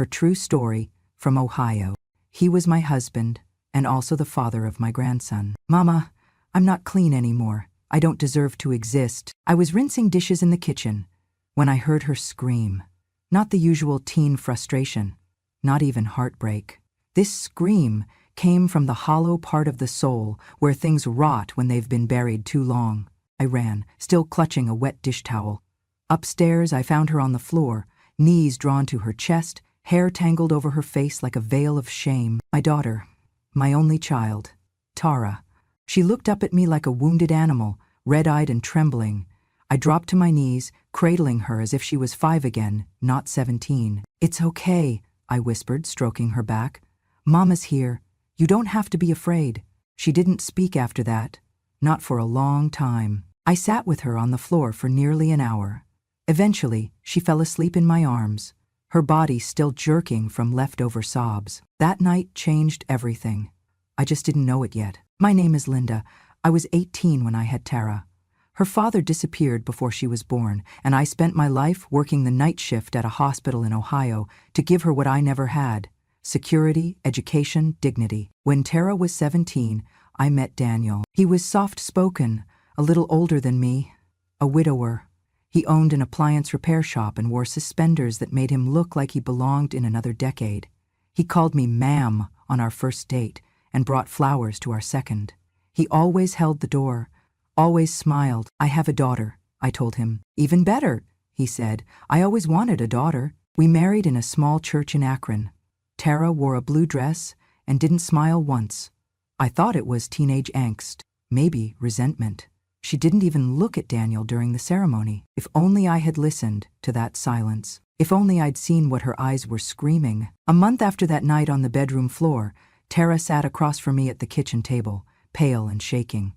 her true story, from Ohio. He was my husband, and also the father of my grandson. Mama, I'm not clean anymore. I don't deserve to exist. I was rinsing dishes in the kitchen when I heard her scream. Not the usual teen frustration, not even heartbreak. This scream came from the hollow part of the soul where things rot when they've been buried too long. I ran, still clutching a wet dish towel. Upstairs, I found her on the floor, knees drawn to her chest, hair tangled over her face like a veil of shame. My daughter, my only child, Tara. She looked up at me like a wounded animal, red-eyed and trembling. I dropped to my knees, cradling her as if she was 5 again, not 17. "It's okay," I whispered, stroking her back. "Mama's here. You don't have to be afraid." She didn't speak after that, not for a long time. I sat with her on the floor for nearly an hour. Eventually, she fell asleep in my arms, her body still jerking from leftover sobs. That night changed everything. I just didn't know it yet. My name is Linda. I was 18 when I had Tara. Her father disappeared before she was born, and I spent my life working the night shift at a hospital in Ohio to give her what I never had: security, education, dignity. When Tara was 17, I met Daniel. He was soft-spoken, a little older than me, a widower. He owned an appliance repair shop and wore suspenders that made him look like he belonged in another decade. He called me ma'am on our first date and brought flowers to our second. He always held the door, always smiled. "I have a daughter," I told him. "Even better," he said. "I always wanted a daughter." We married in a small church in Akron. Tara wore a blue dress and didn't smile once. I thought it was teenage angst, maybe resentment. She didn't even look at Daniel during the ceremony. If only I had listened to that silence. If only I'd seen what her eyes were screaming. A month after that night on the bedroom floor, Tara sat across from me at the kitchen table, pale and shaking.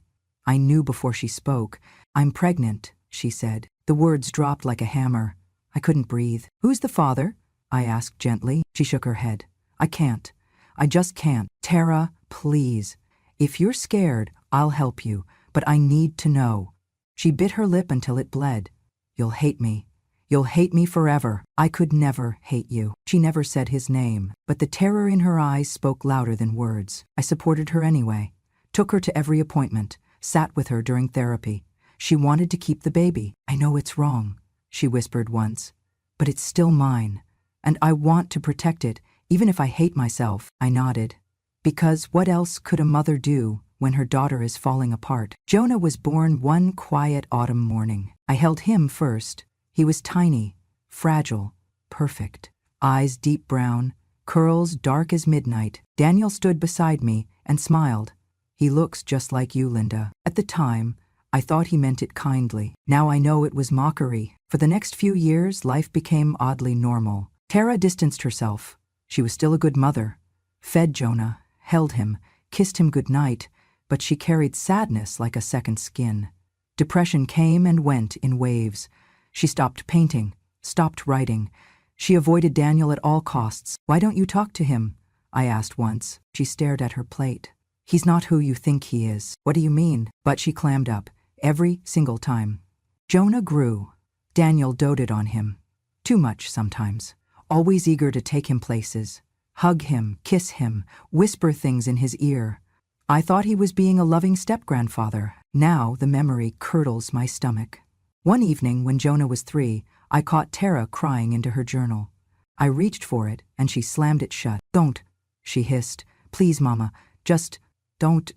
I knew before she spoke. "I'm pregnant," she said. The words dropped like a hammer. I couldn't breathe. "Who's the father?" I asked gently. She shook her head. "I can't. I just can't." "Tara, please. If you're scared, I'll help you, but I need to know." She bit her lip until it bled. "You'll hate me. You'll hate me forever." "I could never hate you." She never said his name, but the terror in her eyes spoke louder than words. I supported her anyway, took her to every appointment, sat with her during therapy. She wanted to keep the baby. "I know it's wrong," she whispered once, "but it's still mine, and I want to protect it, even if I hate myself." I nodded. Because what else could a mother do when her daughter is falling apart? Jonah was born one quiet autumn morning. I held him first. He was tiny, fragile, perfect. Eyes deep brown, curls dark as midnight. Daniel stood beside me and smiled. "He looks just like you, Linda." At the time, I thought he meant it kindly. Now I know it was mockery. For the next few years, life became oddly normal. Tara distanced herself. She was still a good mother. Fed Jonah, held him, kissed him goodnight, but she carried sadness like a second skin. Depression came and went in waves. She stopped painting, stopped writing. She avoided Daniel at all costs. "Why don't you talk to him?" I asked once. She stared at her plate. "He's not who you think he is." "What do you mean?" But she clammed up, every single time. Jonah grew. Daniel doted on him. Too much sometimes. Always eager to take him places. Hug him, kiss him, whisper things in his ear. I thought he was being a loving step-grandfather. Now the memory curdles my stomach. One evening when Jonah was 3, I caught Tara crying into her journal. I reached for it, and she slammed it shut. "Don't," she hissed. "Please, Mama, just don't."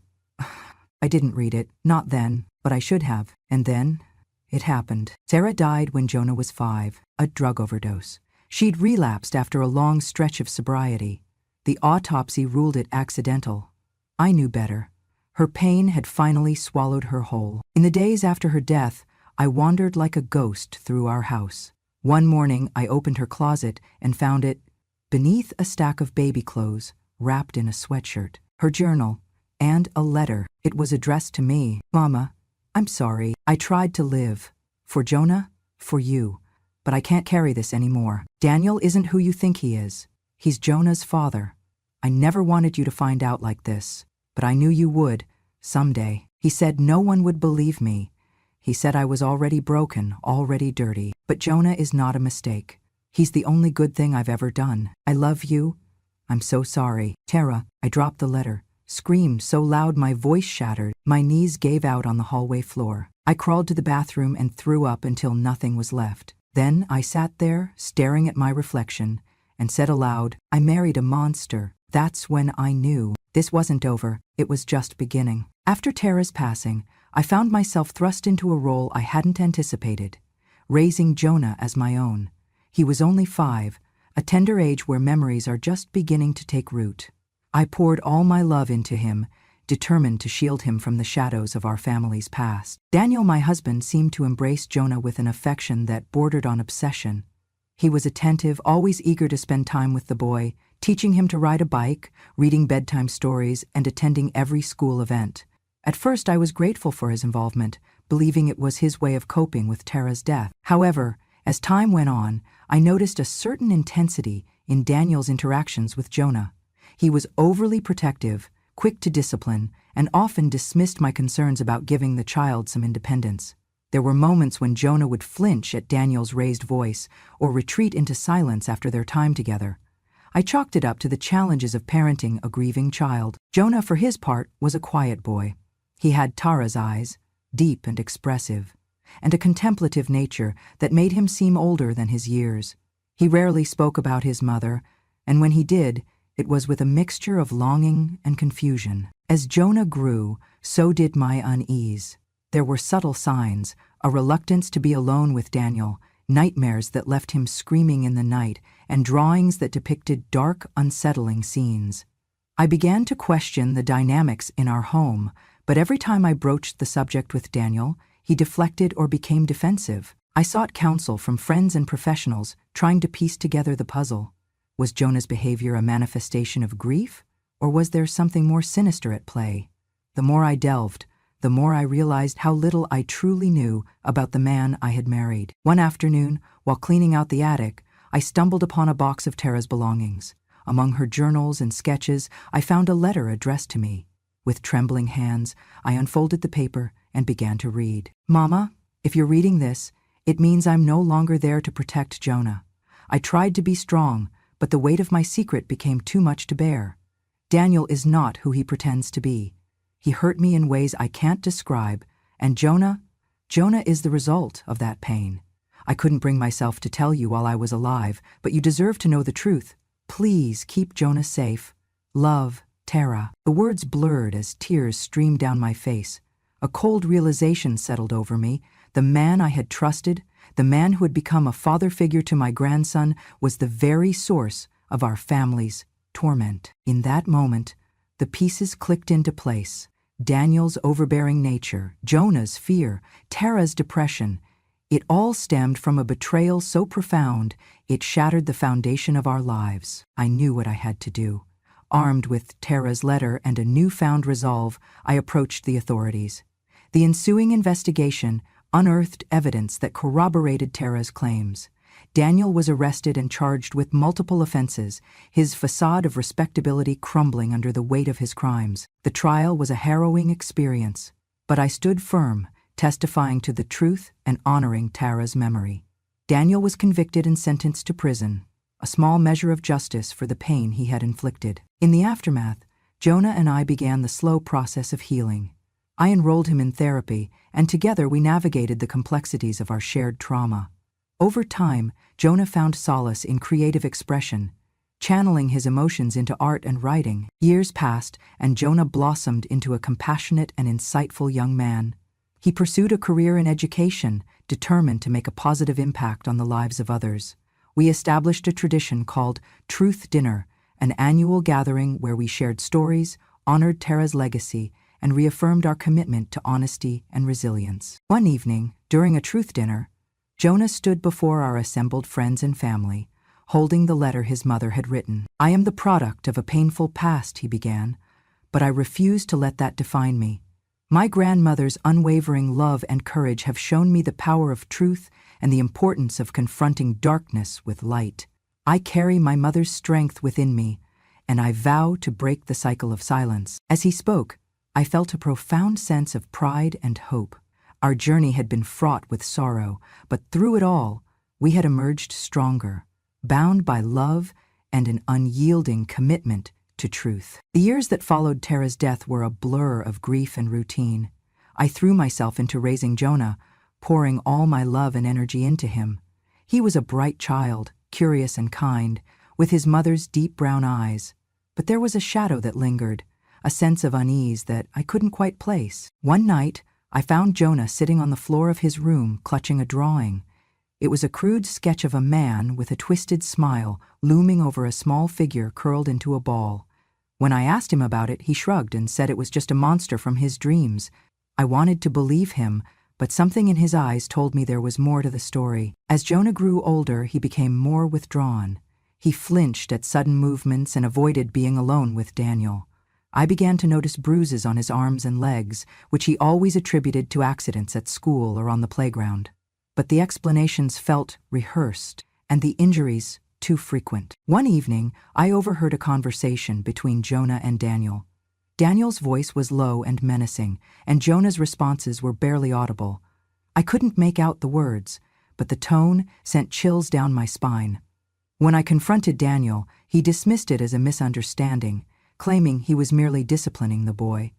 I didn't read it, not then, but I should have. And then it happened. Sarah died when Jonah was 5, a drug overdose. She'd relapsed after a long stretch of sobriety. The autopsy ruled it accidental. I knew better. Her pain had finally swallowed her whole. In the days after her death, I wandered like a ghost through our house. One morning, I opened her closet and found it beneath a stack of baby clothes, wrapped in a sweatshirt, her journal, and a letter. It was addressed to me. "Mama, I'm sorry. I tried to live. For Jonah, for you. But I can't carry this anymore. Daniel isn't who you think he is. He's Jonah's father. I never wanted you to find out like this, but I knew you would, someday." He said no one would believe me. He said I was already broken, already dirty. But Jonah is not a mistake. He's the only good thing I've ever done. I love you. I'm so sorry. Tara, I dropped the letter, screamed so loud my voice shattered. My knees gave out on the hallway floor. I crawled to the bathroom and threw up until nothing was left. Then I sat there, staring at my reflection, and said aloud, I married a monster. That's when I knew this wasn't over, it was just beginning. After Tara's passing, I found myself thrust into a role I hadn't anticipated, raising Jonah as my own. He was only 5, a tender age where memories are just beginning to take root. I poured all my love into him, determined to shield him from the shadows of our family's past. Daniel, my husband, seemed to embrace Jonah with an affection that bordered on obsession. He was attentive, always eager to spend time with the boy, teaching him to ride a bike, reading bedtime stories, and attending every school event. At first, I was grateful for his involvement, believing it was his way of coping with Tara's death. However, as time went on, I noticed a certain intensity in Daniel's interactions with Jonah. He was overly protective, quick to discipline, and often dismissed my concerns about giving the child some independence. There were moments when Jonah would flinch at Daniel's raised voice or retreat into silence after their time together. I chalked it up to the challenges of parenting a grieving child. Jonah, for his part, was a quiet boy. He had Tara's eyes, deep and expressive, and a contemplative nature that made him seem older than his years. He rarely spoke about his mother, and when he did, it was with a mixture of longing and confusion. As Jonah grew, so did my unease. There were subtle signs, a reluctance to be alone with Daniel, nightmares that left him screaming in the night, and drawings that depicted dark, unsettling scenes. I began to question the dynamics in our home, but every time I broached the subject with Daniel, he deflected or became defensive. I sought counsel from friends and professionals, trying to piece together the puzzle. Was Jonah's behavior a manifestation of grief, or was there something more sinister at play? The more I delved, the more I realized how little I truly knew about the man I had married. One afternoon, while cleaning out the attic, I stumbled upon a box of Tara's belongings. Among her journals and sketches, I found a letter addressed to me. With trembling hands, I unfolded the paper and began to read. Mama, if you're reading this, it means I'm no longer there to protect Jonah. I tried to be strong, but the weight of my secret became too much to bear. Daniel is not who he pretends to be. He hurt me in ways I can't describe, and Jonah is the result of that pain. I couldn't bring myself to tell you while I was alive, but you deserve to know the truth. Please keep Jonah safe. Love, Tara. The words blurred as tears streamed down my face. A cold realization settled over me. The man I had trusted, the man who had become a father figure to my grandson, was the very source of our family's torment. In that moment, the pieces clicked into place. Daniel's overbearing nature, Jonah's fear, Tara's depression. It all stemmed from a betrayal so profound, it shattered the foundation of our lives. I knew what I had to do. Armed with Tara's letter and a newfound resolve, I approached the authorities. The ensuing investigation unearthed evidence that corroborated Tara's claims. Daniel was arrested and charged with multiple offenses, his facade of respectability crumbling under the weight of his crimes. The trial was a harrowing experience, but I stood firm, testifying to the truth and honoring Tara's memory. Daniel was convicted and sentenced to prison, a small measure of justice for the pain he had inflicted. In the aftermath, Jonah and I began the slow process of healing. I enrolled him in therapy, and together we navigated the complexities of our shared trauma. Over time, Jonah found solace in creative expression, channeling his emotions into art and writing. Years passed, and Jonah blossomed into a compassionate and insightful young man. He pursued a career in education, determined to make a positive impact on the lives of others. We established a tradition called Truth Dinner, an annual gathering where we shared stories, honored Tara's legacy, and reaffirmed our commitment to honesty and resilience. One evening, during a truth dinner, Jonah stood before our assembled friends and family, holding the letter his mother had written. I am the product of a painful past, he began, but I refuse to let that define me. My grandmother's unwavering love and courage have shown me the power of truth and the importance of confronting darkness with light. I carry my mother's strength within me, and I vow to break the cycle of silence. As he spoke, I felt a profound sense of pride and hope. Our journey had been fraught with sorrow, but through it all, we had emerged stronger. bound by love and an unyielding commitment to truth. The years that followed Tara's death were a blur of grief and routine. I threw myself into raising Jonah, pouring all my love and energy into him. He was a bright child, curious and kind, with his mother's deep brown eyes. But there was a shadow that lingered, a sense of unease that I couldn't quite place. One night, I found Jonah sitting on the floor of his room, clutching a drawing. It was a crude sketch of a man with a twisted smile looming over a small figure curled into a ball. When I asked him about it, he shrugged and said it was just a monster from his dreams. I wanted to believe him, but something in his eyes told me there was more to the story. As Jonah grew older, he became more withdrawn. He flinched at sudden movements and avoided being alone with Daniel. I began to notice bruises on his arms and legs, which he always attributed to accidents at school or on the playground. But the explanations felt rehearsed, and the injuries too frequent. One evening, I overheard a conversation between Jonah and Daniel. Daniel's voice was low and menacing, and Jonah's responses were barely audible. I couldn't make out the words, but the tone sent chills down my spine. When I confronted Daniel, he dismissed it as a misunderstanding, claiming he was merely disciplining the boy.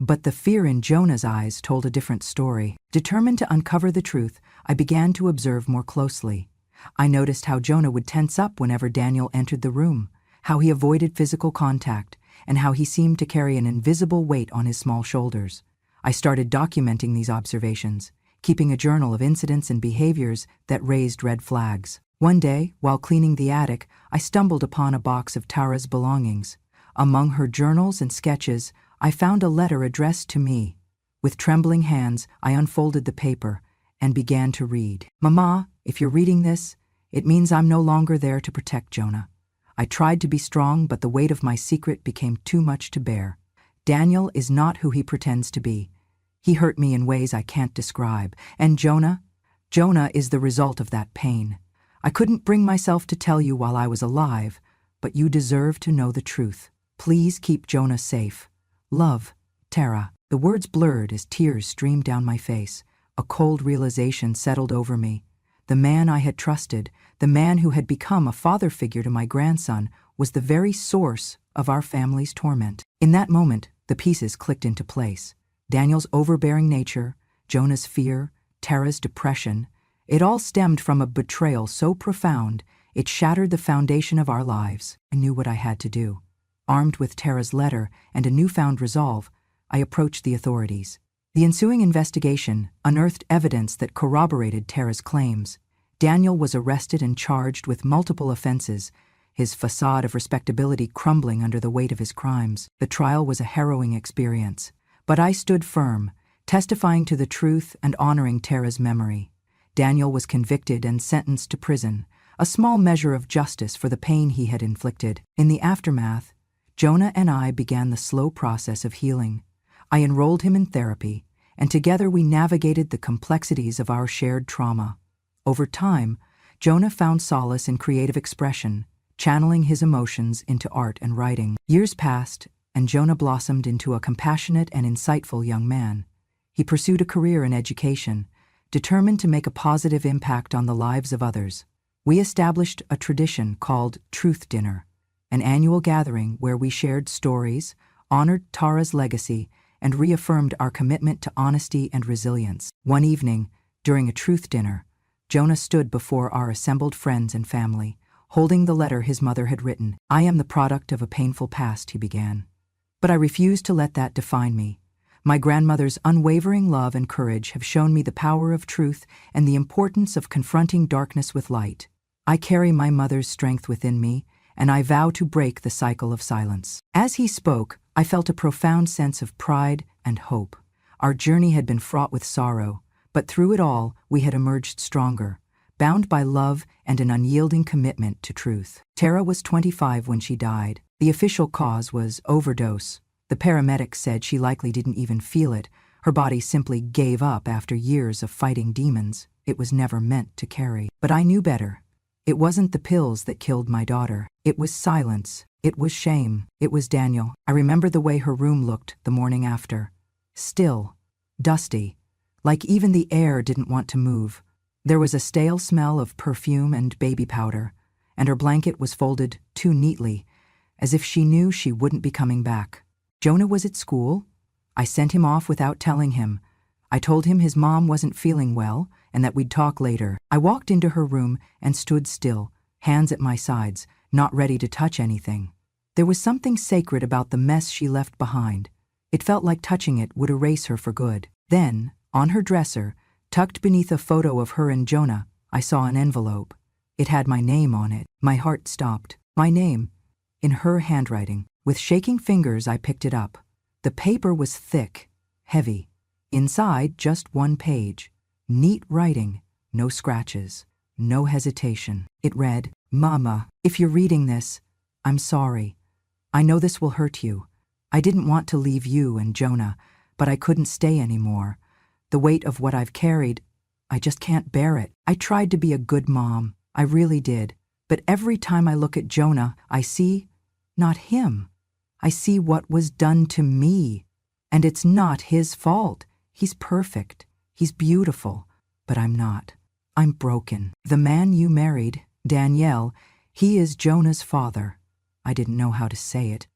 But the fear in Jonah's eyes told a different story. Determined to uncover the truth, I began to observe more closely. I noticed how Jonah would tense up whenever Daniel entered the room, how he avoided physical contact, and how he seemed to carry an invisible weight on his small shoulders. I started documenting these observations, keeping a journal of incidents and behaviors that raised red flags. One day, while cleaning the attic, I stumbled upon a box of Tara's belongings. Among her journals and sketches, I found a letter addressed to me. With trembling hands, I unfolded the paper and began to read. "Mama, if you're reading this, it means I'm no longer there to protect Jonah. I tried to be strong, but the weight of my secret became too much to bear. Daniel is not who he pretends to be. He hurt me in ways I can't describe. And Jonah is the result of that pain. I couldn't bring myself to tell you while I was alive, but you deserve to know the truth. Please keep Jonah safe. Love, Tara." The words blurred as tears streamed down my face. A cold realization settled over me. The man I had trusted, the man who had become a father figure to my grandson, was the very source of our family's torment. In that moment, the pieces clicked into place. Daniel's overbearing nature, Jonah's fear, Tara's depression, it all stemmed from a betrayal so profound it shattered the foundation of our lives. I knew what I had to do. Armed with Tara's letter and a newfound resolve, I approached the authorities. The ensuing investigation unearthed evidence that corroborated Tara's claims. Daniel was arrested and charged with multiple offenses, his facade of respectability crumbling under the weight of his crimes. The trial was a harrowing experience, but I stood firm, testifying to the truth and honoring Tara's memory. Daniel was convicted and sentenced to prison, a small measure of justice for the pain he had inflicted. In the aftermath, Jonah and I began the slow process of healing. I enrolled him in therapy, and together we navigated the complexities of our shared trauma. Over time, Jonah found solace in creative expression, channeling his emotions into art and writing. Years passed, and Jonah blossomed into a compassionate and insightful young man. He pursued a career in education, determined to make a positive impact on the lives of others. We established a tradition called Truth Dinner, an annual gathering where we shared stories, honored Tara's legacy, and reaffirmed our commitment to honesty and resilience. One evening, during a truth dinner, Jonah stood before our assembled friends and family, holding the letter his mother had written. "I am the product of a painful past," he began. "But I refuse to let that define me. My grandmother's unwavering love and courage have shown me the power of truth and the importance of confronting darkness with light. I carry my mother's strength within me, and I vow to break the cycle of silence." As he spoke, I felt a profound sense of pride and hope. Our journey had been fraught with sorrow, but through it all, we had emerged stronger, bound by love and an unyielding commitment to truth. Tara was 25 when she died. The official cause was overdose. The paramedics said she likely didn't even feel it. Her body simply gave up after years of fighting demons it was never meant to carry. But I knew better. It wasn't the pills that killed my daughter. It was silence. It was shame. It was Daniel. I remember the way her room looked the morning after. Still, dusty, like even the air didn't want to move. There was a stale smell of perfume and baby powder, and her blanket was folded too neatly, as if she knew she wouldn't be coming back. Jonah was at school. I sent him off without telling him. I told him his mom wasn't feeling well and that we'd talk later. I walked into her room and stood still, hands at my sides, not ready to touch anything. There was something sacred about the mess she left behind. It felt like touching it would erase her for good. Then, on her dresser, tucked beneath a photo of her and Jonah, I saw an envelope. It had my name on it. My heart stopped. My name, in her handwriting. With shaking fingers, I picked it up. The paper was thick, heavy. Inside, just one page. Neat writing, no scratches, no hesitation. It read, "Mama, if you're reading this, I'm sorry. I know this will hurt you. I didn't want to leave you and Jonah, but I couldn't stay anymore. The weight of what I've carried, I just can't bear it. I tried to be a good mom. I really did. But every time I look at Jonah, I see, not him. I see what was done to me. And it's not his fault. He's perfect. He's beautiful. But I'm not. I'm broken. The man you married, Danielle, he is Jonah's father." I didn't know how to say it.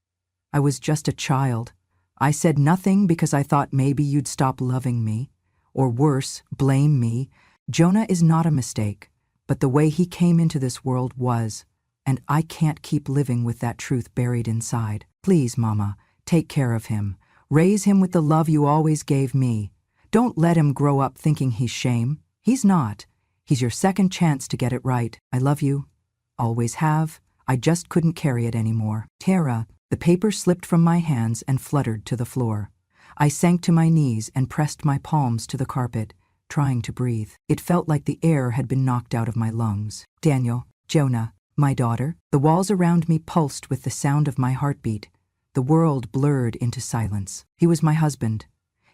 I was just a child. I said nothing because I thought maybe you'd stop loving me. Or worse, blame me. Jonah is not a mistake, but the way he came into this world was, and I can't keep living with that truth buried inside. Please, Mama, take care of him. Raise him with the love you always gave me. Don't let him grow up thinking he's shame. He's not. He's your second chance to get it right. I love you. Always have. I just couldn't carry it anymore. Tara, the paper slipped from my hands and fluttered to the floor. I sank to my knees and pressed my palms to the carpet, trying to breathe. It felt like the air had been knocked out of my lungs. Daniel, Jonah, my daughter. The walls around me pulsed with the sound of my heartbeat. The world blurred into silence. He was my husband.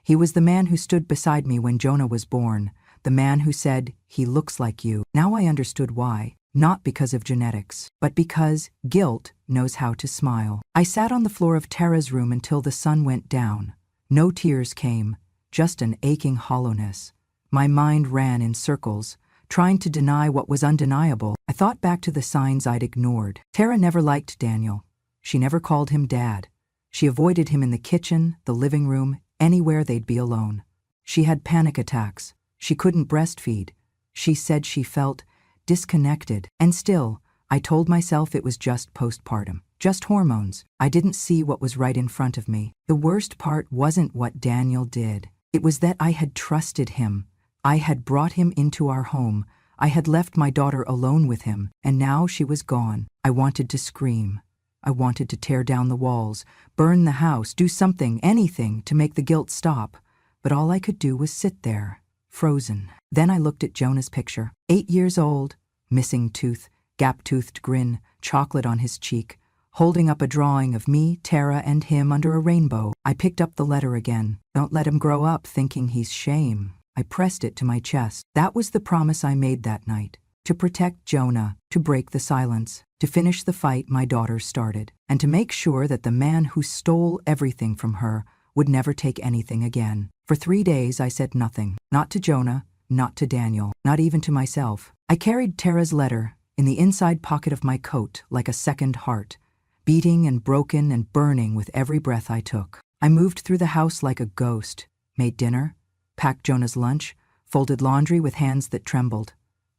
He was the man who stood beside me when Jonah was born, the man who said, "He looks like you." Now I understood why. Not because of genetics, but because guilt knows how to smile. I sat on the floor of Tara's room until the sun went down. No tears came, just an aching hollowness. My mind ran in circles, trying to deny what was undeniable. I thought back to the signs I'd ignored. Tara never liked Daniel. She never called him Dad. She avoided him in the kitchen, the living room, anywhere they'd be alone. She had panic attacks. She couldn't breastfeed. She said she felt disconnected. And still, I told myself it was just postpartum, just hormones. I didn't see what was right in front of me. The worst part wasn't what Daniel did. It was that I had trusted him. I had brought him into our home. I had left my daughter alone with him, and now she was gone. I wanted to scream. I wanted to tear down the walls, burn the house, do something, anything, to make the guilt stop. But all I could do was sit there, frozen. Then I looked at Jonah's picture. 8 years old, missing tooth, gap-toothed grin, chocolate on his cheek, holding up a drawing of me, Tara, and him under a rainbow. I picked up the letter again. Don't let him grow up thinking he's shame. I pressed it to my chest. That was the promise I made that night. To protect Jonah, to break the silence, to finish the fight my daughter started, and to make sure that the man who stole everything from her would never take anything again. For 3 days I said nothing. Not to Jonah, not to Daniel, not even to myself. I carried Tara's letter in the inside pocket of my coat like a second heart, beating and broken and burning with every breath I took. I moved through the house like a ghost, made dinner, packed Jonah's lunch, folded laundry with hands that trembled.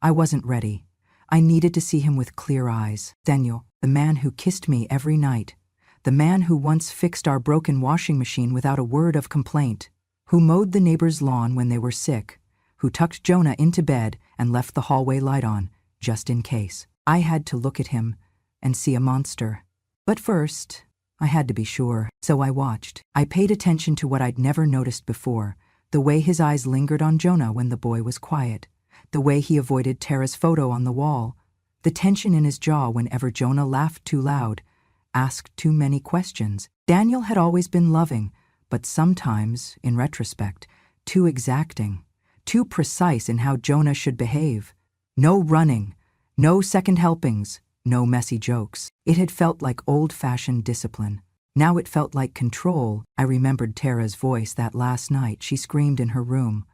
I wasn't ready. I needed to see him with clear eyes. Daniel, the man who kissed me every night, the man who once fixed our broken washing machine without a word of complaint, who mowed the neighbor's lawn when they were sick, who tucked Jonah into bed and left the hallway light on, just in case. I had to look at him and see a monster. But first, I had to be sure, so I watched. I paid attention to what I'd never noticed before, the way his eyes lingered on Jonah when the boy was quiet, the way he avoided Tara's photo on the wall, the tension in his jaw whenever Jonah laughed too loud, asked too many questions. Daniel had always been loving, but sometimes, in retrospect, too exacting, too precise in how Jonah should behave. No running, no second helpings, no messy jokes. It had felt like old-fashioned discipline. Now it felt like control. I remembered Tara's voice that last night she screamed in her room.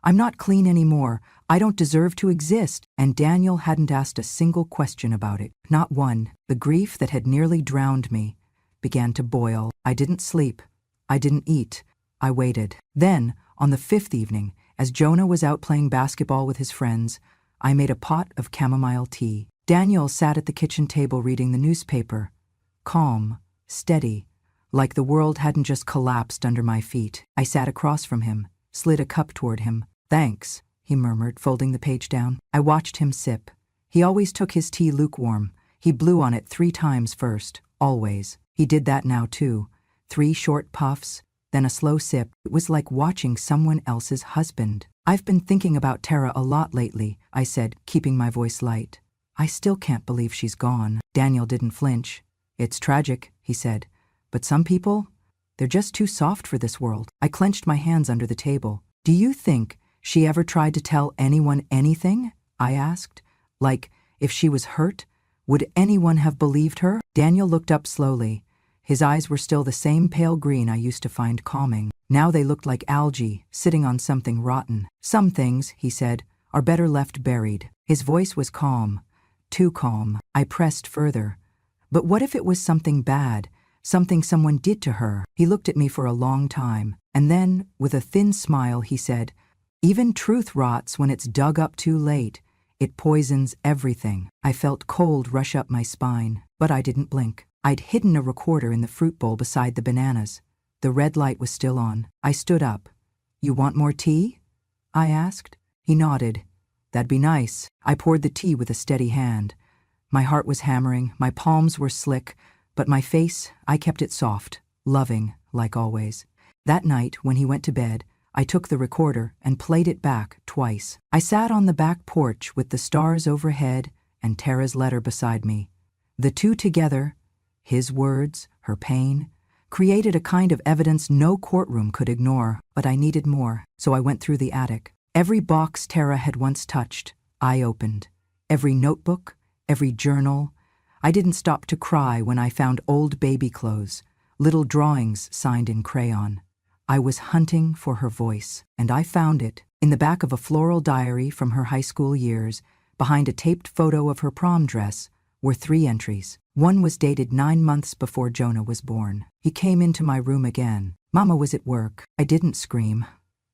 I'm not clean anymore. I don't deserve to exist. And Daniel hadn't asked a single question about it. Not one. The grief that had nearly drowned me began to boil. I didn't sleep. I didn't eat. I waited. Then, on the 5th evening, as Jonah was out playing basketball with his friends, I made a pot of chamomile tea. Daniel sat at the kitchen table reading the newspaper, calm, steady, like the world hadn't just collapsed under my feet. I sat across from him, slid a cup toward him. "Thanks," he murmured, folding the page down. I watched him sip. He always took his tea lukewarm. He blew on it 3 times first, always. He did that now too. 3 short puffs, then a slow sip. It was like watching someone else's husband. "I've been thinking about Tara a lot lately," I said, keeping my voice light. "I still can't believe she's gone." Daniel didn't flinch. "It's tragic," he said, "but some people, they're just too soft for this world." I clenched my hands under the table. "Do you think she ever tried to tell anyone anything?" I asked. "Like, if she was hurt, would anyone have believed her?" Daniel looked up slowly. His eyes were still the same pale green I used to find calming. Now they looked like algae sitting on something rotten. "Some things," he said, "are better left buried." His voice was calm. Too calm. I pressed further. "But what if it was something bad, something someone did to her?" He looked at me for a long time, and then, with a thin smile, he said, "Even truth rots when it's dug up too late. It poisons everything." I felt cold rush up my spine, but I didn't blink. I'd hidden a recorder in the fruit bowl beside the bananas. The red light was still on. I stood up. "You want more tea?" I asked. He nodded. "That'd be nice." I poured the tea with a steady hand. My heart was hammering, my palms were slick, but my face, I kept it soft, loving, like always. That night, when he went to bed, I took the recorder and played it back twice. I sat on the back porch with the stars overhead and Tara's letter beside me. The two together, his words, her pain, created a kind of evidence no courtroom could ignore, but I needed more, so I went through the attic. Every box Tara had once touched, I opened. Every notebook, every journal. I didn't stop to cry when I found old baby clothes, little drawings signed in crayon. I was hunting for her voice, and I found it. In the back of a floral diary from her high school years, behind a taped photo of her prom dress, were 3 entries. One was dated 9 months before Jonah was born. He came into my room again. Mama was at work. I didn't scream.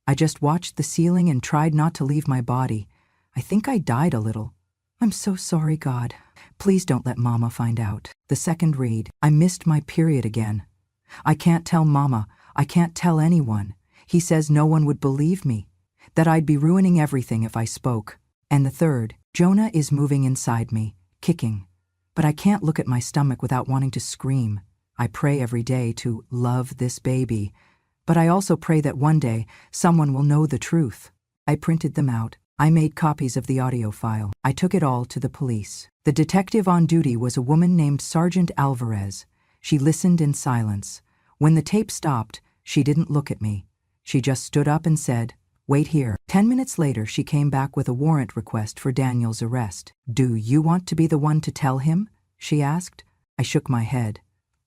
I just watched the ceiling and tried not to leave my body. I think I died a little. "I'm so sorry, God. Please don't let Mama find out." The second read, "I missed my period again. I can't tell Mama. I can't tell anyone. He says no one would believe me, that I'd be ruining everything if I spoke." And the third, "Jonah is moving inside me, kicking. But I can't look at my stomach without wanting to scream. I pray every day to love this baby. But I also pray that one day someone will know the truth." I printed them out. I made copies of the audio file. I took it all to the police. The detective on duty was a woman named Sergeant Alvarez. She listened in silence. When the tape stopped, she didn't look at me. She just stood up and said, "Wait here." 10 minutes later, she came back with a warrant request for Daniel's arrest. "Do you want to be the one to tell him?" she asked. I shook my head.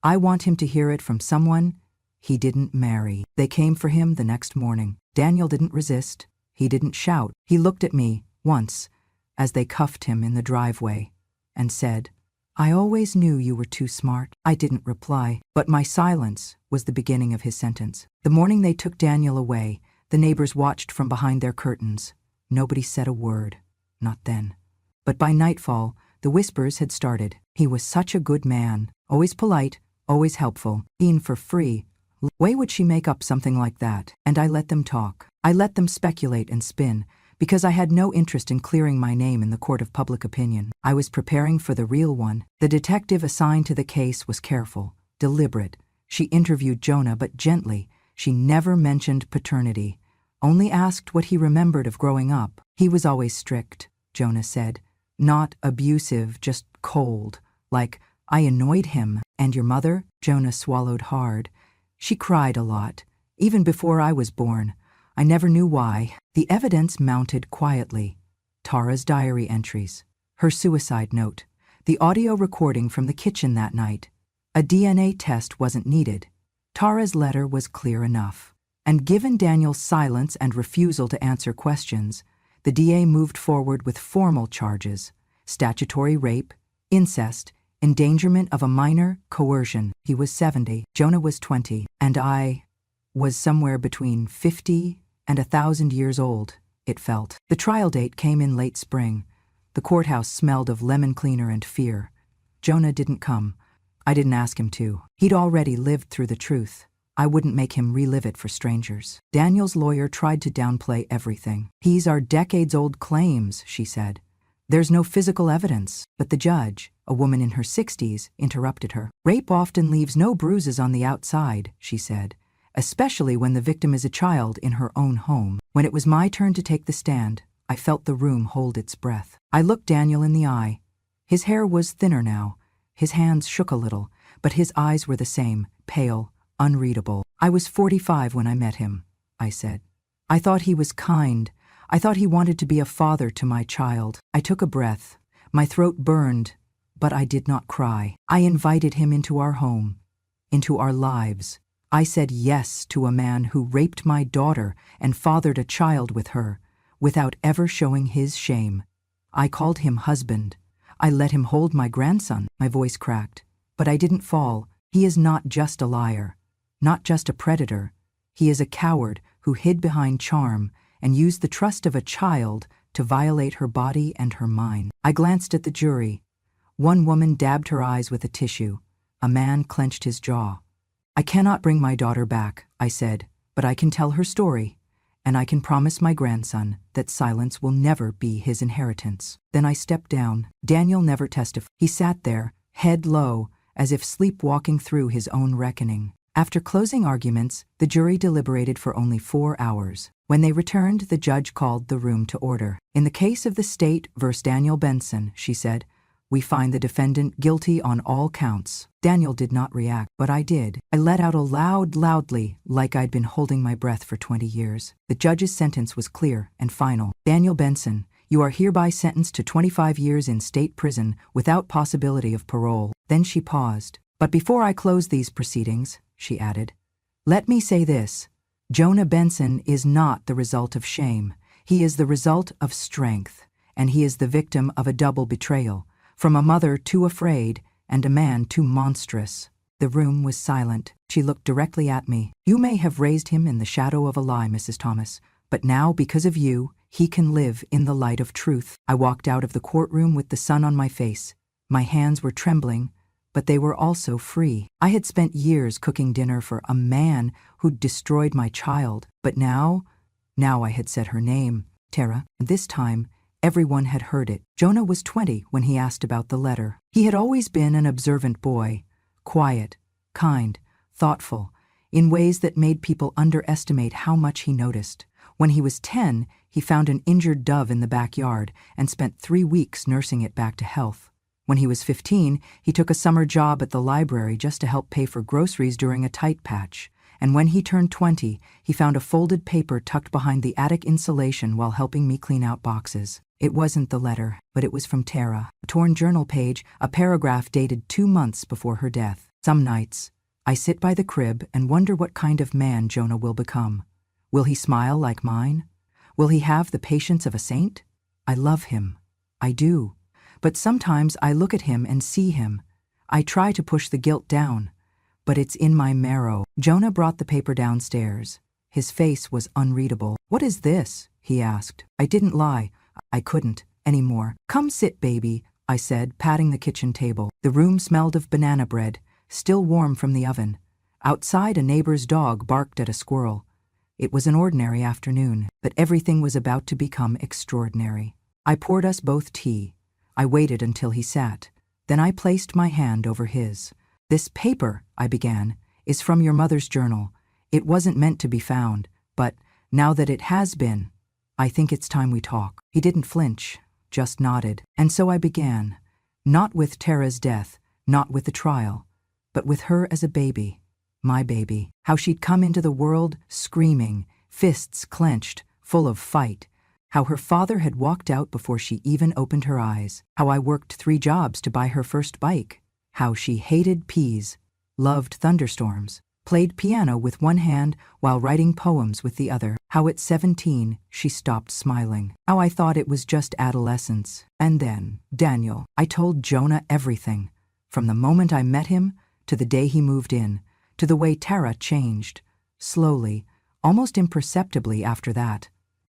"I want him to hear it from someone he didn't marry." They came for him the next morning. Daniel didn't resist. He didn't shout. He looked at me, once, as they cuffed him in the driveway, and said, "I always knew you were too smart." I didn't reply, but my silence was the beginning of his sentence. The morning they took Daniel away, the neighbors watched from behind their curtains. Nobody said a word. Not then. But by nightfall, the whispers had started. He was such a good man, always polite, always helpful, eating for free. Why would she make up something like that? And I let them talk. I let them speculate and spin, because I had no interest in clearing my name in the court of public opinion. I was preparing for the real one. The detective assigned to the case was careful, deliberate. She interviewed Jonah, but gently. She never mentioned paternity, only asked what he remembered of growing up. "He was always strict," Jonah said. "Not abusive, just cold. Like, I annoyed him." "And your mother?" Jonah swallowed hard. "She cried a lot, even before I was born. I never knew why." The evidence mounted quietly. Tara's diary entries, her suicide note, the audio recording from the kitchen that night. A DNA test wasn't needed. Tara's letter was clear enough. And given Daniel's silence and refusal to answer questions, the DA moved forward with formal charges: statutory rape, incest, endangerment of a minor, coercion. He was 70, Jonah was 20, and I was somewhere between 50 and 1,000 years old, it felt. The trial date came in late spring. The courthouse smelled of lemon cleaner and fear. Jonah didn't come. I didn't ask him to. He'd already lived through the truth. I wouldn't make him relive it for strangers. Daniel's lawyer tried to downplay everything. "These are decades-old claims," she said. "There's no physical evidence." But the judge, a woman in her 60s, interrupted her. "Rape often leaves no bruises on the outside," she said, "especially when the victim is a child in her own home." When it was my turn to take the stand, I felt the room hold its breath. I looked Daniel in the eye. His hair was thinner now. His hands shook a little, but his eyes were the same, pale, unreadable. "I was 45 when I met him," I said. "I thought he was kind. I thought he wanted to be a father to my child." I took a breath. My throat burned, but I did not cry. "I invited him into our home, into our lives. I said yes to a man who raped my daughter and fathered a child with her, without ever showing his shame. I called him husband. I let him hold my grandson." My voice cracked, but I didn't fall. "He is not just a liar, not just a predator. He is a coward who hid behind charm and used the trust of a child to violate her body and her mind." I glanced at the jury. One woman dabbed her eyes with a tissue. A man clenched his jaw. "I cannot bring my daughter back," I said, "but I can tell her story, and I can promise my grandson that silence will never be his inheritance." Then I stepped down. Daniel never testified. He sat there, head low, as if sleepwalking through his own reckoning. After closing arguments, the jury deliberated for only 4 hours. When they returned, the judge called the room to order. "In the case of the state versus Daniel Benson," she said, "we find the defendant guilty on all counts." Daniel did not react, but I did. I let out a loudly, like I'd been holding my breath for 20 years. The judge's sentence was clear and final. "Daniel Benson, you are hereby sentenced to 25 years in state prison without possibility of parole." Then she paused. "But before I close these proceedings," she added, "let me say this. Jonah Benson is not the result of shame. He is the result of strength, and he is the victim of a double betrayal, from a mother too afraid and a man too monstrous." The room was silent. She looked directly at me. "You may have raised him in the shadow of a lie, Mrs. Thomas, but now, because of you, he can live in the light of truth." I walked out of the courtroom with the sun on my face. My hands were trembling, but they were also free. I had spent years cooking dinner for a man who'd destroyed my child, but now I had said her name, Tara, and this time, everyone had heard it. Jonah was 20 when he asked about the letter. He had always been an observant boy, quiet, kind, thoughtful, in ways that made people underestimate how much he noticed. When he was 10, he found an injured dove in the backyard and spent 3 weeks nursing it back to health. When he was 15, he took a summer job at the library just to help pay for groceries during a tight patch. And when he turned 20, he found a folded paper tucked behind the attic insulation while helping me clean out boxes. It wasn't the letter, but it was from Tara. A torn journal page, a paragraph dated 2 months before her death. "Some nights, I sit by the crib and wonder what kind of man Jonah will become. Will he smile like mine? Will he have the patience of a saint? I love him. I do. But sometimes I look at him and see him. I try to push the guilt down, but it's in my marrow." Jonah brought the paper downstairs. His face was unreadable. "What is this?" he asked. I didn't lie. I couldn't anymore. "Come sit, baby," I said, patting the kitchen table. The room smelled of banana bread, still warm from the oven. Outside, a neighbor's dog barked at a squirrel. It was an ordinary afternoon, but everything was about to become extraordinary. I poured us both tea. I waited until he sat. Then I placed my hand over his. "This paper," I began, "is from your mother's journal. It wasn't meant to be found, but now that it has been, I think it's time we talk." He didn't flinch, just nodded. And so I began, not with Tara's death, not with the trial, but with her as a baby, my baby. How she'd come into the world screaming, fists clenched, full of fight. How her father had walked out before she even opened her eyes. How I worked 3 jobs to buy her first bike. How she hated peas, loved thunderstorms, played piano with one hand while writing poems with the other. How at 17 she stopped smiling. How I thought it was just adolescence. And then, Daniel, I told Jonah everything. From the moment I met him, to the day he moved in, to the way Tara changed. Slowly, almost imperceptibly after that.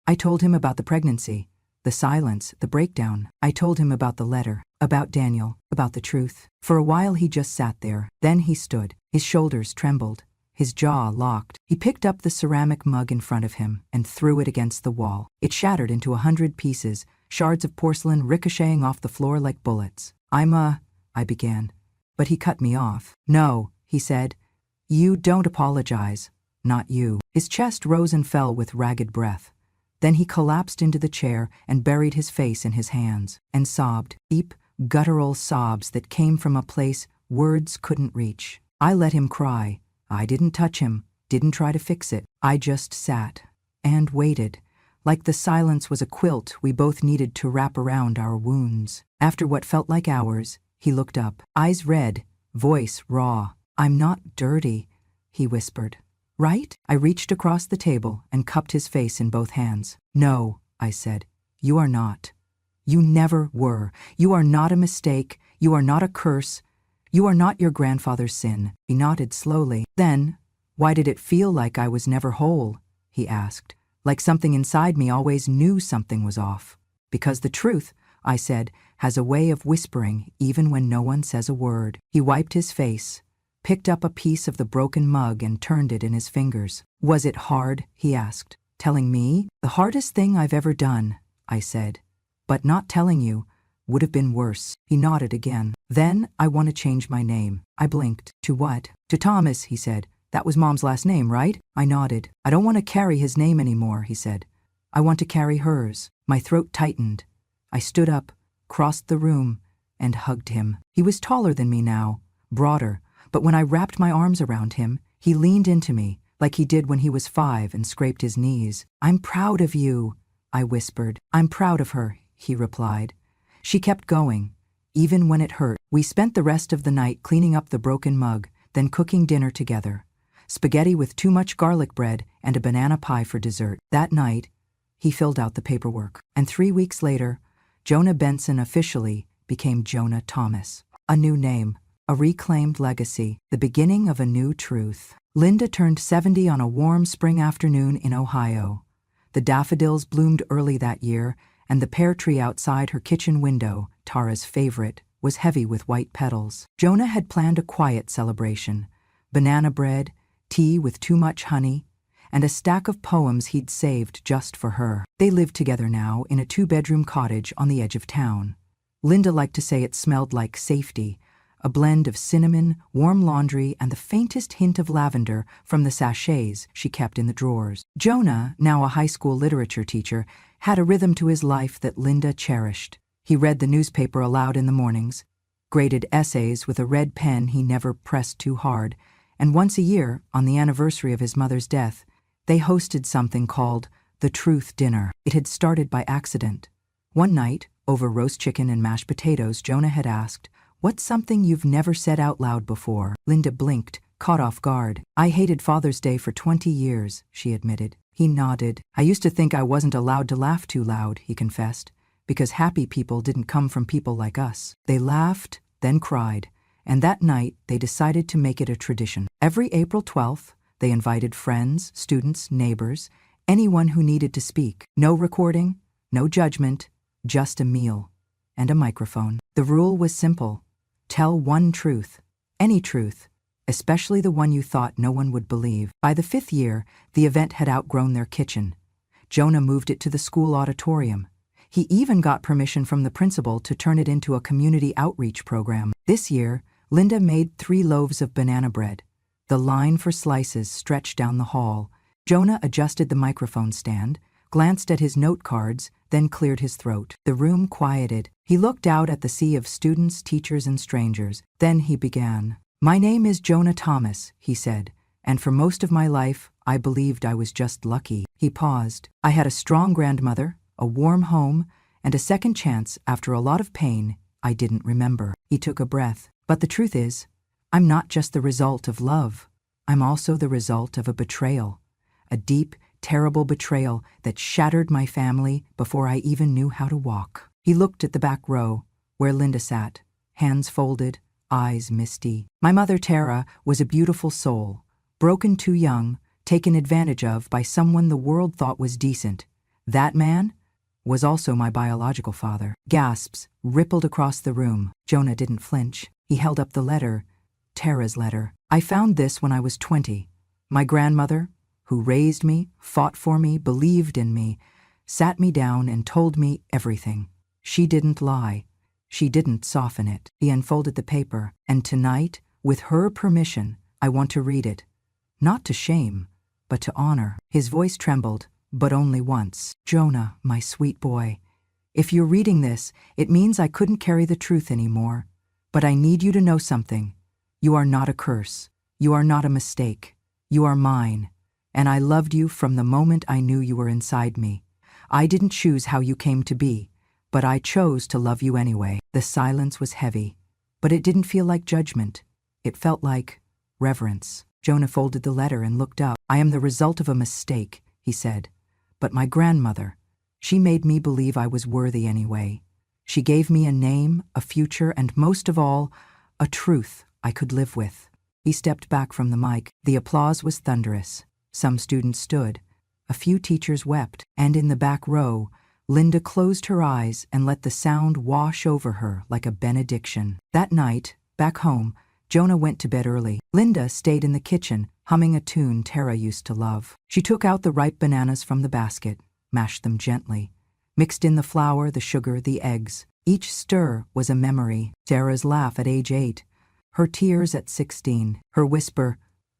I told him about the pregnancy, the silence, the breakdown. I told him about the letter, about Daniel, about the truth. For a while he just sat there. Then he stood. His shoulders trembled. His jaw locked. He picked up the ceramic mug in front of him and threw it against the wall. It shattered into 100 pieces, shards of porcelain ricocheting off the floor like bullets. I began. But he cut me off. No, he said. You don't apologize. Not you. His chest rose and fell with ragged breath. Then he collapsed into the chair and buried his face in his hands, and sobbed, deep, guttural sobs that came from a place words couldn't reach. I let him cry. I didn't touch him, didn't try to fix it. I just sat and waited, like the silence was a quilt we both needed to wrap around our wounds. After what felt like hours, he looked up, eyes red, voice raw. I'm not dirty, he whispered. Right? I reached across the table and cupped his face in both hands. No, I said. You are not. You never were. You are not a mistake. You are not a curse. You are not your grandfather's sin. He nodded slowly. Then, why did it feel like I was never whole? He asked. Like something inside me always knew something was off. Because the truth, I said, has a way of whispering even when no one says a word. He wiped his face, picked up a piece of the broken mug and turned it in his fingers. Was it hard? He asked. Telling me? The hardest thing I've ever done, I said. But not telling you would have been worse. He nodded again. Then I want to change my name. I blinked. To what? To Thomas, he said. That was Mom's last name, right? I nodded. I don't want to carry his name anymore, he said. I want to carry hers. My throat tightened. I stood up, crossed the room, and hugged him. He was taller than me now, broader, but when I wrapped my arms around him, he leaned into me, like he did when he was 5 and scraped his knees. I'm proud of you, I whispered. I'm proud of her, he replied. She kept going, even when it hurt. We spent the rest of the night cleaning up the broken mug, then cooking dinner together. Spaghetti with too much garlic bread and a banana pie for dessert. That night, he filled out the paperwork. And 3 weeks later, Jonah Benson officially became Jonah Thomas. A new name, a reclaimed legacy, the beginning of a new truth. Linda turned 70 on a warm spring afternoon in Ohio. The daffodils bloomed early that year, and the pear tree outside her kitchen window, Tara's favorite, was heavy with white petals. Jonah had planned a quiet celebration. Banana bread, tea with too much honey, and a stack of poems he'd saved just for her. They lived together now in a 2-bedroom cottage on the edge of town. Linda liked to say it smelled like safety, a blend of cinnamon, warm laundry, and the faintest hint of lavender from the sachets she kept in the drawers. Jonah, now a high school literature teacher, had a rhythm to his life that Linda cherished. He read the newspaper aloud in the mornings, graded essays with a red pen he never pressed too hard, and once a year, on the anniversary of his mother's death, they hosted something called the Truth Dinner. It had started by accident. One night, over roast chicken and mashed potatoes, Jonah had asked, "What's something you've never said out loud before?" Linda blinked, caught off guard. "I hated Father's Day for 20 years, she admitted. He nodded. "I used to think I wasn't allowed to laugh too loud," he confessed, "because happy people didn't come from people like us." They laughed, then cried, and that night they decided to make it a tradition. Every April 12th, they invited friends, students, neighbors, anyone who needed to speak. No recording, no judgment, just a meal and a microphone. The rule was simple. Tell one truth, any truth, especially the one you thought no one would believe. By the 5th year, the event had outgrown their kitchen. Jonah moved it to the school auditorium. He even got permission from the principal to turn it into a community outreach program. This year, Linda made 3 loaves of banana bread. The line for slices stretched down the hall. Jonah adjusted the microphone stand, glanced at his note cards, then cleared his throat. The room quieted. He looked out at the sea of students, teachers, and strangers. Then he began. "My name is Jonah Thomas," he said, "and for most of my life, I believed I was just lucky." He paused. "I had a strong grandmother, a warm home, and a second chance after a lot of pain I didn't remember." He took a breath. "But the truth is, I'm not just the result of love. I'm also the result of a betrayal. A deep, terrible betrayal that shattered my family before I even knew how to walk. He looked at the back row, where Linda sat, hands folded, eyes misty. My mother, Tara, was a beautiful soul, broken too young, taken advantage of by someone the world thought was decent. That man was also my biological father. Gasps rippled across the room. Jonah didn't flinch. He held up the letter, Tara's letter. I found this when I was 20. My grandmother, who raised me, fought for me, believed in me, sat me down and told me everything. She didn't lie. She didn't soften it. He unfolded the paper, and tonight, with her permission, I want to read it. Not to shame, but to honor. His voice trembled, but only once. Jonah, my sweet boy, if you're reading this, it means I couldn't carry the truth anymore. But I need you to know something. You are not a curse. You are not a mistake. You are mine. And I loved you from the moment I knew you were inside me. I didn't choose how you came to be, but I chose to love you anyway. The silence was heavy, but it didn't feel like judgment. It felt like reverence. Jonah folded the letter and looked up. I am the result of a mistake, he said. But my grandmother, she made me believe I was worthy anyway. She gave me a name, a future, and most of all, a truth I could live with. He stepped back from the mic. The applause was thunderous. Some students stood. A few teachers wept. And in the back row, Linda closed her eyes and let the sound wash over her like a benediction. That night, back home, Jonah went to bed early. Linda stayed in the kitchen, humming a tune Tara used to love. She took out the ripe bananas from the basket, mashed them gently, mixed in the flour, the sugar, the eggs. Each stir was a memory. Tara's laugh at age 8, her tears at 16, her whisper,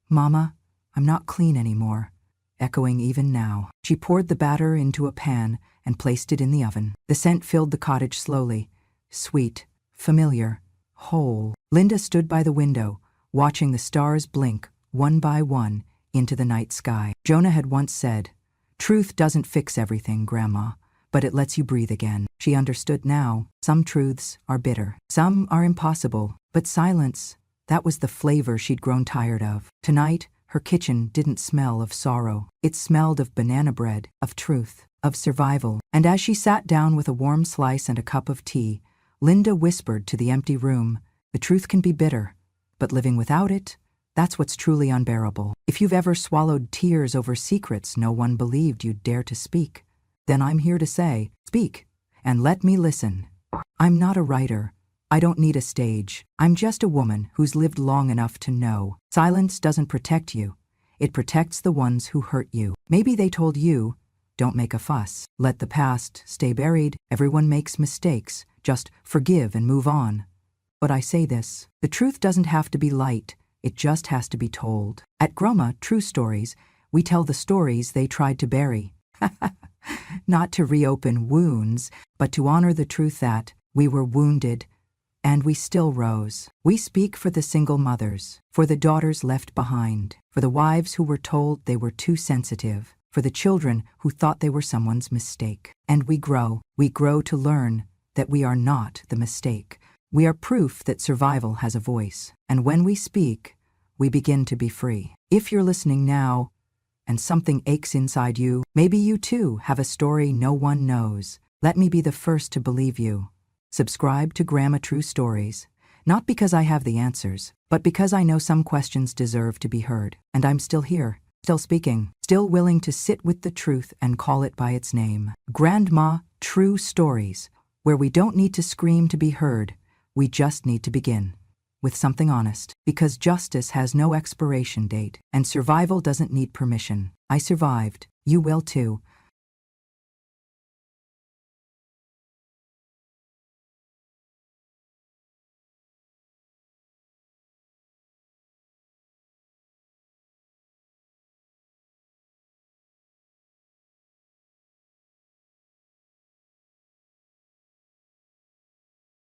"Mama, I'm not clean anymore," echoing even now. She poured the batter into a pan and placed it in the oven. The scent filled the cottage slowly, sweet, familiar, whole. Linda stood by the window, watching the stars blink, one by one, into the night sky. Jonah had once said, "Truth doesn't fix everything, Grandma, but it lets you breathe again." She understood now. Some truths are bitter. Some are impossible. But silence, that was the flavor she'd grown tired of. Tonight, her kitchen didn't smell of sorrow. It smelled of banana bread, of truth, of survival. And as she sat down with a warm slice and a cup of tea, Linda whispered to the empty room, "The truth can be bitter, but living without it, that's what's truly unbearable. If you've ever swallowed tears over secrets no one believed you'd dare to speak, then I'm here to say, speak, and let me listen. I'm not a writer. I don't need a stage. I'm just a woman who's lived long enough to know. Silence doesn't protect you. It protects the ones who hurt you. Maybe they told you, don't make a fuss. Let the past stay buried. Everyone makes mistakes. Just forgive and move on. But I say this, the truth doesn't have to be light. It just has to be told. At Groma True Stories, we tell the stories they tried to bury. Not to reopen wounds, but to honor the truth that we were wounded, and we still rose. We speak for the single mothers, for the daughters left behind, for the wives who were told they were too sensitive, for the children who thought they were someone's mistake. And we grow to learn that we are not the mistake. We are proof that survival has a voice. And when we speak, we begin to be free. If you're listening now, and something aches inside you, maybe you too have a story no one knows. Let me be the first to believe you. Subscribe to Grandma True Stories, not because I have the answers, but because I know some questions deserve to be heard. And I'm still here, still speaking, still willing to sit with the truth and call it by its name. Grandma True Stories, where we don't need to scream to be heard, we just need to begin. With something honest, because justice has no expiration date, and survival doesn't need permission. I survived, you will too,